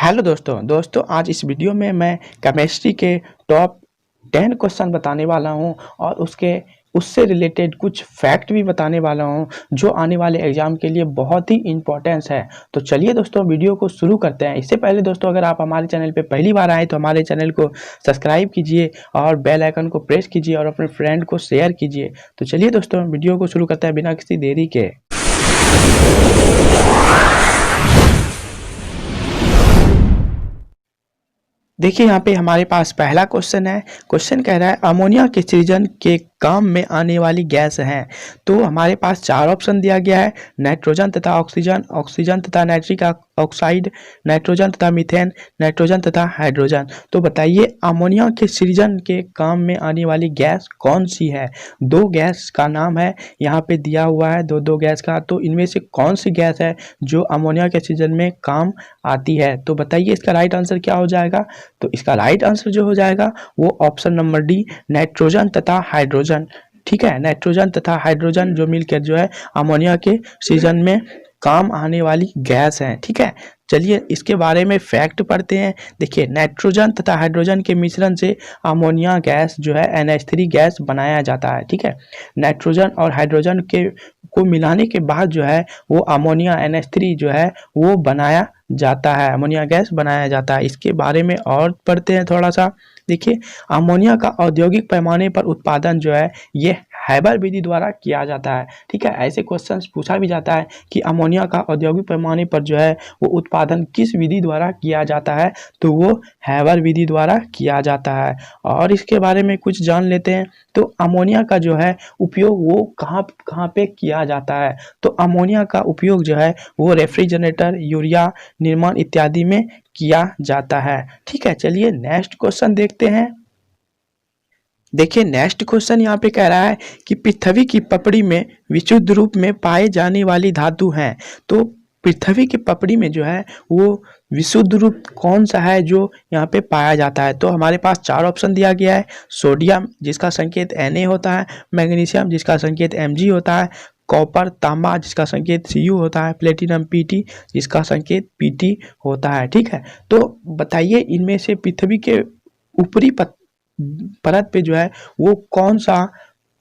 Hello दोस्तों आज इस वीडियो में मैं केमिस्ट्री के टॉप 10 क्वेश्चन बताने वाला हूं और उससे रिलेटेड कुछ फैक्ट भी बताने वाला हूं जो आने वाले एग्जाम के लिए बहुत ही इम्पोर्टेंस है। तो चलिए दोस्तों वीडियो को शुरू करते हैं। इससे पहले दोस्तों अगर आप हमारे चैनल पे पहली बार आए तो हमारे चैनल को सब्सक्राइब कीजिए और बेल आइकन को प्रेस कीजिए और अपने फ्रेंड को शेयर कीजिए। तो चलिए दोस्तों वीडियो को शुरू करते हैं बिना किसी देरी के। देखिए यहाँ पे हमारे पास पहला क्वेश्चन है। क्वेश्चन कह रहा है अमोनिया के सृजन के काम में आने वाली गैस है। तो हमारे पास चार ऑप्शन दिया गया है, नाइट्रोजन तथा ऑक्सीजन, ऑक्सीजन तथा नाइट्रिक ऑक्साइड, नाइट्रोजन तथा मीथेन, नाइट्रोजन तथा हाइड्रोजन। तो बताइए अमोनिया के सृजन के काम में आने वाली गैस कौन सी है। दो गैस का नाम है यहाँ पे दिया हुआ है, दो गैस का। तो इनमें से कौन सी गैस है जो अमोनिया के सृजन में काम आती है। तो बताइए इसका राइट आंसर क्या हो जाएगा। तो इसका राइट आंसर जो हो जाएगा वो ऑप्शन नंबर डी, नाइट्रोजन तथा हाइड्रोजन। ठीक है, नाइट्रोजन तथा हाइड्रोजन जो मिलकर जो है अमोनिया के सृजन में काम आने वाली गैस है। ठीक है, चलिए इसके बारे में फैक्ट पढ़ते हैं। देखिए नाइट्रोजन तथा हाइड्रोजन के मिश्रण से अमोनिया गैस जो है NH3 गैस बनाया जाता है। ठीक है, नाइट्रोजन और हाइड्रोजन को मिलाने के बाद जो है वो अमोनिया NH3 जो है वो बनाया जाता है, अमोनिया गैस बनाया जाता है। इसके बारे में और पढ़ते हैं थोड़ा सा। देखिए अमोनिया का औद्योगिक पैमाने पर उत्पादन जो है ये हैबर विधि द्वारा किया जाता है। ठीक है, ऐसे क्वेश्चंस पूछा भी जाता है कि अमोनिया का औद्योगिक पैमाने पर जो है वो उत्पादन किस विधि द्वारा किया जाता है। तो वो हैबर विधि द्वारा किया जाता है। और इसके बारे में कुछ जान लेते हैं। तो अमोनिया का जो है उपयोग वो कहाँ पे किया जाता है। तो अमोनिया का उपयोग जो है वो रेफ्रिजरेटर, यूरिया निर्माण इत्यादि में किया जाता है। ठीक है, चलिए नेक्स्ट क्वेश्चन देखते हैं। देखिए नेक्स्ट क्वेश्चन यहाँ पे कह रहा है कि पृथ्वी की पपड़ी में विशुद्ध रूप में पाए जाने वाली धातु हैं। तो पृथ्वी की पपड़ी में जो है वो विशुद्ध रूप कौन सा है जो यहाँ पे पाया जाता है। तो हमारे पास चार ऑप्शन दिया गया है, सोडियम जिसका संकेत Na होता है, मैग्नीशियम जिसका संकेत Mg होता है, कॉपर तांबा जिसका संकेत Cu होता है, प्लेटिनम Pt जिसका संकेत Pt होता है। ठीक है, तो बताइए इनमें से पृथ्वी के ऊपरी परत पे जो है वो कौन सा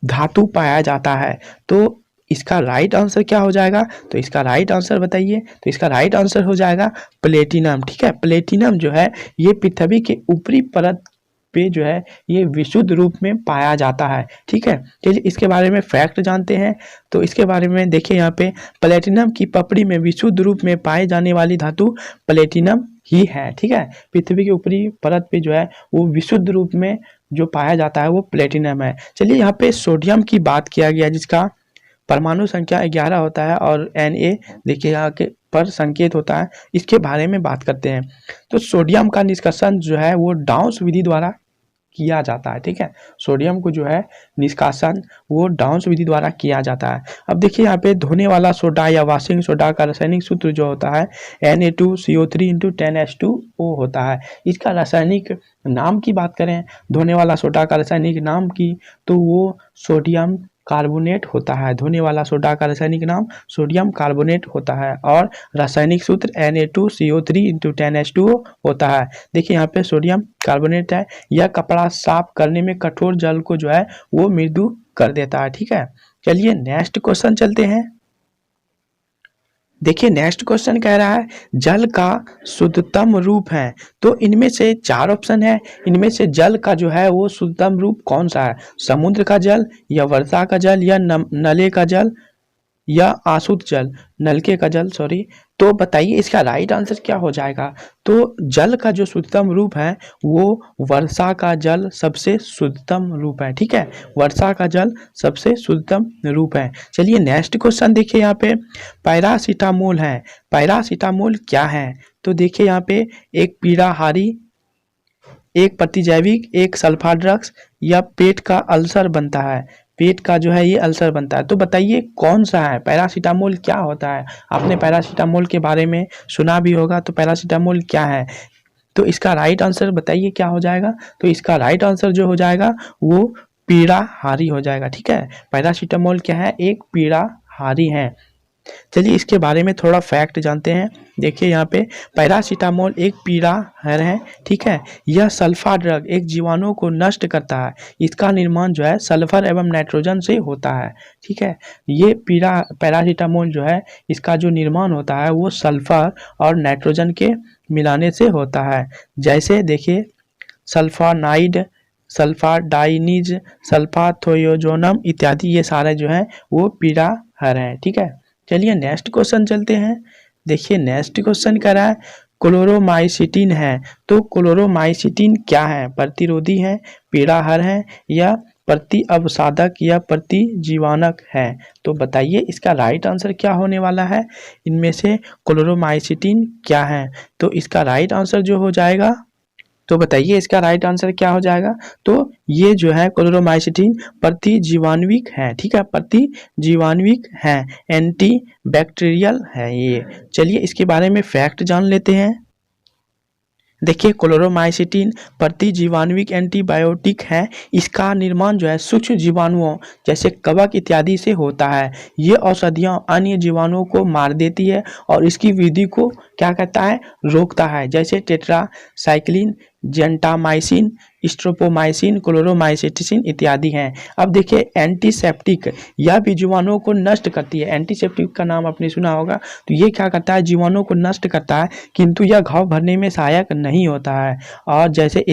धातु पाया जाता है। तो इसका राइट आंसर क्या हो जाएगा। तो इसका राइट आंसर बताइए। तो इसका राइट आंसर हो जाएगा प्लेटिनम। ठीक है, प्लेटिनम जो है ये पृथ्वी के ऊपरी परत पे जो है ये विशुद्ध रूप में पाया जाता है। ठीक है, चलिए इसके बारे में फैक्ट जानते हैं। तो इसके बारे में देखिए यहाँ पे प्लेटिनम की पपड़ी में विशुद्ध रूप में पाए जाने वाली धातु प्लेटिनम ही है। ठीक है, पृथ्वी के ऊपरी परत पे जो है वो विशुद्ध रूप में जो पाया जाता है वो प्लेटिनम है। चलिए यहाँ पे सोडियम की बात किया गया जिसका परमाणु संख्या 11 होता है और Na देखिए यहाँ के पर संकेत होता है। इसके बारे में बात करते हैं। तो सोडियम का निष्कासन जो है वो डाउस विधि द्वारा किया जाता है। ठीक है, सोडियम को जो है निष्कासन वो डाउस विधि द्वारा किया जाता है। अब देखिए यहाँ पे धोने वाला सोडा या वॉशिंग सोडा का रासायनिक सूत्र जो होता है Na2CO3 × 10H2O होता है। इसका रासायनिक नाम की बात करें धोने वाला सोडा का रासायनिक नाम की तो वो सोडियम कार्बोनेट होता है। धोने वाला सोडा का रासायनिक नाम सोडियम कार्बोनेट होता है और रासायनिक सूत्र Na2CO3 × 10H2O होता है। देखिए यहाँ पे सोडियम कार्बोनेट है। यह कपड़ा साफ करने में कठोर जल को जो है वो मृदु कर देता है। ठीक है, चलिए नेक्स्ट क्वेश्चन चलते हैं। देखिए नेक्स्ट क्वेश्चन कह रहा है जल का शुद्धतम रूप है। तो इनमें से चार ऑप्शन है, इनमें से जल का जो है वो शुद्धतम रूप कौन सा है। समुद्र का जल या वर्षा का जल या नले का जल या आशुद्ध जल, नलके का जल सॉरी। तो बताइए इसका राइट आंसर क्या हो जाएगा। तो जल का जो शुद्धतम रूप है वो वर्षा का जल सबसे शुद्धतम रूप है। ठीक है, वर्षा का जल सबसे शुद्धतम रूप है। चलिए नेक्स्ट क्वेश्चन देखिए यहाँ पे पैरासीटामोल है। पैरासीटामोल क्या है। तो देखिए यहाँ पे एक पीड़ाहारी, एक प्रतिजैविक, एक सल्फा ड्रग्स या पेट का अल्सर बनता है। पेट का जो है ये अल्सर बनता है। तो बताइए कौन सा है, पैरासीटामोल क्या होता है। आपने पैरासीटामोल के बारे में सुना भी होगा। तो पैरासीटामोल क्या है। तो इसका राइट आंसर बताइए क्या हो जाएगा। तो इसका राइट आंसर जो हो जाएगा वो पीड़ाहारी हो जाएगा। ठीक है, पैरासीटामोल क्या है, एक पीड़ाहारी है। चलिए इसके बारे में थोड़ा फैक्ट जानते हैं। देखिए यहाँ पे पैरासीटामोल एक पीड़ा है, ठीक है। यह सल्फा ड्रग एक जीवाणु को नष्ट करता है। इसका निर्माण जो है सल्फर एवं नाइट्रोजन से होता है, ठीक है। ये पैरासीटामोल जो है इसका जो निर्माण होता है वो सल्फर और नाइट्रोजन के मिलाने से होता है। जैसे देखिए सल्फानाइड, सल्फाडाइनिज, सल्फाथोयोजोनम इत्यादि, ये सारे जो हैं वो पीड़ा हैं, ठीक है। चलिए नेक्स्ट क्वेश्चन चलते हैं। देखिए नेक्स्ट क्वेश्चन कह रहा है क्लोरोमाइसिटिन है, तो क्लोरोमाइसिटिन क्या है? प्रतिरोधी है, पीड़ाहर है, या प्रति अवसादक या प्रतिजीवानक है? तो बताइए इसका राइट आंसर क्या होने वाला है। इनमें से क्लोरोमाइसिटिन क्या है? तो इसका राइट आंसर जो हो जाएगा, तो बताइए इसका राइट आंसर क्या हो जाएगा। तो ये जो है क्लोरोमाइसिटिन प्रतिजीवान्विक है, ठीक है, प्रतिजीवान्विक है, एंटी बैक्टीरियल है ये। चलिए इसके बारे में फैक्ट जान लेते हैं। देखिए क्लोरोमाइसिटिन प्रतिजीवान्विक एंटीबायोटिक है। इसका निर्माण जो है सूक्ष्म जीवाणुओं जैसे कवक इत्यादि से होता है। ये औषधियाँ अन्य जीवाणुओं को मार देती है और इसकी वृद्धि को क्या कहता है, रोकता है। जैसे टेट्रासाइक्लिन, जेंटामाइसिन, स्ट्रोपोमाइसिन, क्लोरोमाइसिटिन इत्यादि हैं। अब देखिए एंटीसेप्टिक, यह भी जीवाणुओं को नष्ट करती है। एंटीसेप्टिक का नाम आपने सुना होगा। तो ये क्या करता है, जीवाणुओं को नष्ट करता है, किंतु यह घाव भरने में सहायक नहीं होता है। और जैसे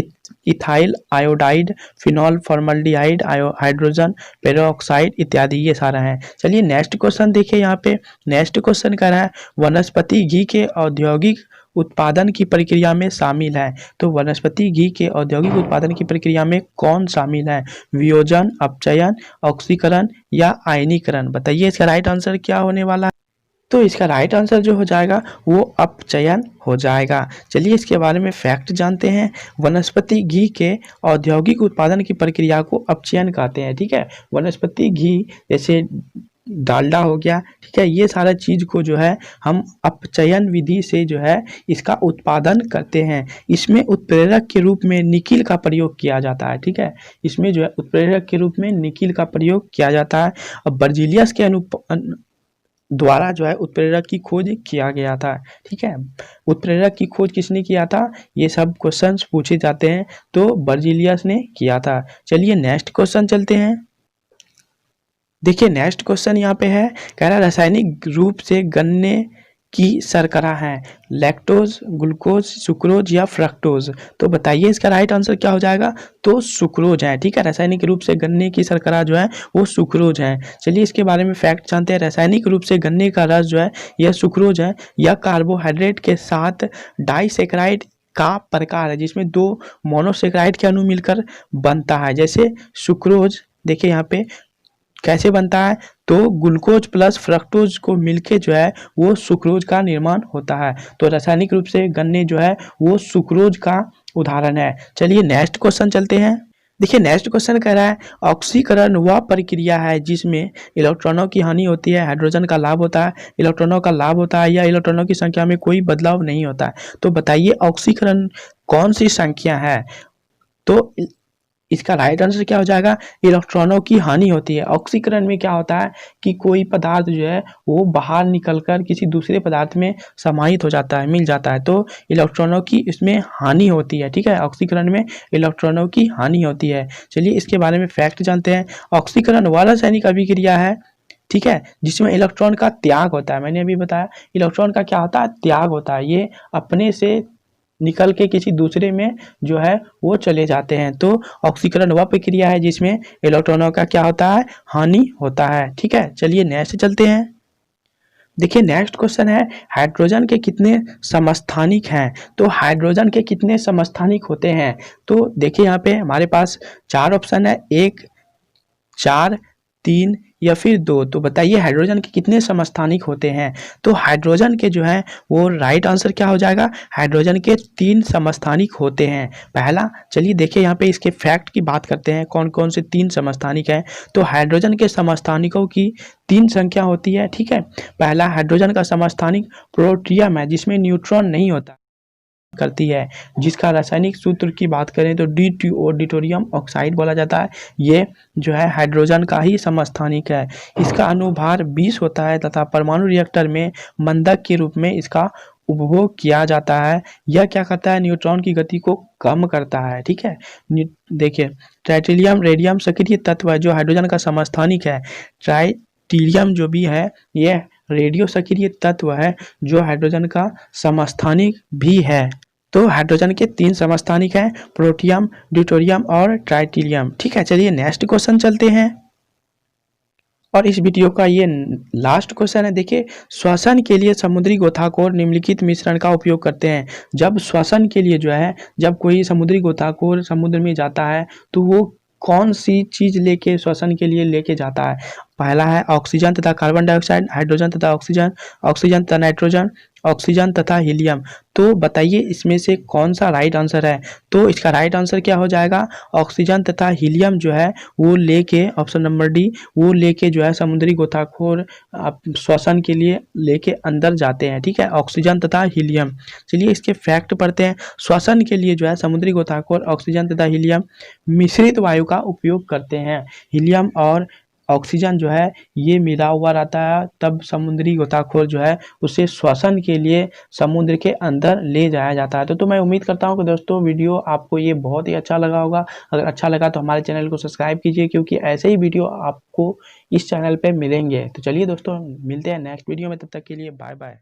ethyl iodide, phenol formaldehyde, hydrogen peroxide इत्यादि, ये सारा है। चलिए नेक्स्ट क्वेश्चन देखिए। यहाँ पे नेक्स्ट क्वेश्चन कह रहा है वनस्पति घी के औद्योगिक उत्पादन की प्रक्रिया में शामिल है। तो वनस्पति घी के औद्योगिक उत्पादन की प्रक्रिया में कौन शामिल है? वियोजन, अपचयन, ऑक्सीकरण या आयनीकरण? बताइए इसका राइट आंसर क्या होने वाला है। तो इसका राइट आंसर जो हो जाएगा वो अपचयन हो जाएगा। चलिए इसके बारे में फैक्ट जानते हैं। वनस्पति घी के औद्योगिक उत्पादन की प्रक्रिया को अपचयन कहते हैं, ठीक है। वनस्पति घी जैसे डालडा हो गया, ठीक है, ये सारा चीज़ को जो है हम अपचयन विधि से जो है इसका उत्पादन करते हैं। इसमें उत्प्रेरक के रूप में निकिल का प्रयोग किया जाता है, ठीक है। इसमें जो है उत्प्रेरक के रूप में निकिल का प्रयोग किया जाता है। और बर्जीलियस के द्वारा जो है उत्प्रेरक की खोज किया गया था, ठीक है। उत्प्रेरक की खोज किसने किया था, ये सब क्वेश्चंस पूछे जाते हैं, तो बर्जीलियस ने किया था। चलिए नेक्स्ट क्वेश्चन चलते हैं। देखिए नेक्स्ट क्वेश्चन यहाँ पे है, कह रहा है रासायनिक रूप से गन्ने की शर्करा है, लैक्टोज, ग्लूकोज, सुक्रोज या फ्रक्टोज? तो बताइए इसका राइट आंसर क्या हो जाएगा। तो सुक्रोज है, ठीक है। रासायनिक रूप से गन्ने की शर्करा जो है वो सुक्रोज है। चलिए इसके बारे में फैक्ट जानते हैं। रासायनिक रूप से गन्ने का रस जो है यह सुक्रोज है। यह कार्बोहाइड्रेट के साथ डाइसेक्राइड का प्रकार है जिसमें दो मोनोसेक्राइड के अणु मिलकर बनता है। जैसे सुक्रोज देखिए यहाँ पे कैसे बनता है, तो ग्लूकोज प्लस फ्रक्टोज को मिलके जो है वो सुक्रोज का निर्माण होता है। तो रासायनिक रूप से गन्ने जो है वो सुक्रोज का उदाहरण है। चलिए नेक्स्ट क्वेश्चन चलते हैं। देखिए नेक्स्ट क्वेश्चन कह रहा है ऑक्सीकरण वह प्रक्रिया है जिसमें इलेक्ट्रॉनों की हानि होती है, हाइड्रोजन का लाभ होता है, इलेक्ट्रॉनों का लाभ होता है, या इलेक्ट्रॉनों की संख्या में कोई बदलाव नहीं होता है। तो बताइए ऑक्सीकरण कौन सी संख्या है। तो इसका राइट आंसर क्या हो जाएगा, इलेक्ट्रॉनों की हानि होती है। ऑक्सीकरण में क्या होता है कि कोई पदार्थ जो है वो बाहर निकलकर किसी दूसरे पदार्थ में समाहित हो जाता है, मिल जाता है, तो इलेक्ट्रॉनों की इसमें हानि होती है, ठीक है। ऑक्सीकरण में इलेक्ट्रॉनों की हानि होती है। चलिए इसके बारे में फैक्ट जानते हैं। ऑक्सीकरण वह रासायनिक अभिक्रिया है, ठीक है, जिसमें इलेक्ट्रॉन का त्याग होता है। मैंने अभी बताया इलेक्ट्रॉन का क्या होता है, त्याग होता है। ये अपने से निकल के किसी दूसरे में जो है वो चले जाते हैं। तो ऑक्सीकरण वह प्रक्रिया है जिसमें इलेक्ट्रॉनों का क्या होता है, हानि होता है, ठीक है। चलिए नेक्स्ट चलते हैं। देखिए नेक्स्ट क्वेश्चन है हाइड्रोजन के कितने समस्थानिक हैं। तो हाइड्रोजन के कितने समस्थानिक होते हैं। तो देखिए यहाँ पे हमारे पास 4 ऑप्शन है, 1, 4, 3 या फिर 2। तो बताइए हाइड्रोजन के कितने समस्थानिक होते हैं। तो हाइड्रोजन के जो है वो राइट आंसर क्या हो जाएगा, हाइड्रोजन के 3 समस्थानिक होते हैं। पहला, चलिए देखिए यहाँ पे इसके फैक्ट की बात करते हैं, कौन कौन से 3 समस्थानिक हैं। तो हाइड्रोजन के समस्थानिकों की 3 संख्या होती है, ठीक है। पहला हाइड्रोजन का समस्थानिक प्रोटियम है जिसमें न्यूट्रॉन नहीं होता। करती है, जिसका रासायनिक सूत्र की बात करें तो D2O डिटोरियम ऑक्साइड बोला जाता है। ये जो है हाइड्रोजन का ही समस्थानिक है। इसका अणुभार 20 होता है तथा परमाणु रिएक्टर में मंदक के रूप में इसका उपभोग किया जाता है। यह क्या करता है, न्यूट्रॉन की गति को कम करता है। ठीक है, देखिए ट्राइटिलियम रेडियम सक्रिय तत्व है जो हाइड्रोजन का समस्थानिक है। ट्राइटिलियम जो भी है ये रेडियो सक्रिय तत्व है जो हाइड्रोजन का समस्थानिक भी है। तो हाइड्रोजन के 3 समस्थानिक हैं, प्रोटियम, ड्यूटेरियम और ट्राइटिलियम। ठीक है, चलिए नेक्स्ट क्वेश्चन चलते हैं। और इस वीडियो का ये लास्ट क्वेश्चन है। देखिए, श्वसन के लिए समुद्री गोताखोर निम्नलिखित मिश्रण का उपयोग करते हैं। जब श्वसन के लिए जो है, जब कोई समुद्री गोताखोर समुद्र में जाता है तो वो कौन सी चीज़ लेके श्वसन के लिए लेके जाता है। पहला है ऑक्सीजन तथा कार्बन डाइऑक्साइड, हाइड्रोजन तथा ऑक्सीजन, ऑक्सीजन तथा नाइट्रोजन, ऑक्सीजन तथा हीलियम। तो बताइए इसमें से कौन सा राइट आंसर है। तो इसका राइट आंसर क्या हो जाएगा, ऑक्सीजन तथा हीलियम जो है वो लेके, ऑप्शन नंबर डी, वो लेके जो है समुद्री गोताखोर श्वसन के लिए लेके अंदर जाते हैं। ठीक है, ऑक्सीजन तथा हीलियम। चलिए इसके फैक्ट पढ़ते हैं। श्वसन के लिए जो है समुद्री गोताखोर ऑक्सीजन तथा हीलियम मिश्रित वायु का उपयोग करते हैं। हीलियम और ऑक्सीजन जो है ये मिला हुआ रहता है, तब समुद्री गोताखोर जो है उसे श्वसन के लिए समुद्र के अंदर ले जाया जाता है। तो मैं उम्मीद करता हूँ कि दोस्तों वीडियो आपको ये बहुत ही अच्छा लगा होगा। अगर अच्छा लगा तो हमारे चैनल को सब्सक्राइब कीजिए, क्योंकि ऐसे ही वीडियो आपको इस चैनल पे मिलेंगे। तो चलिए दोस्तों मिलते हैं नेक्स्ट वीडियो में, तब तक के लिए बाय बाय।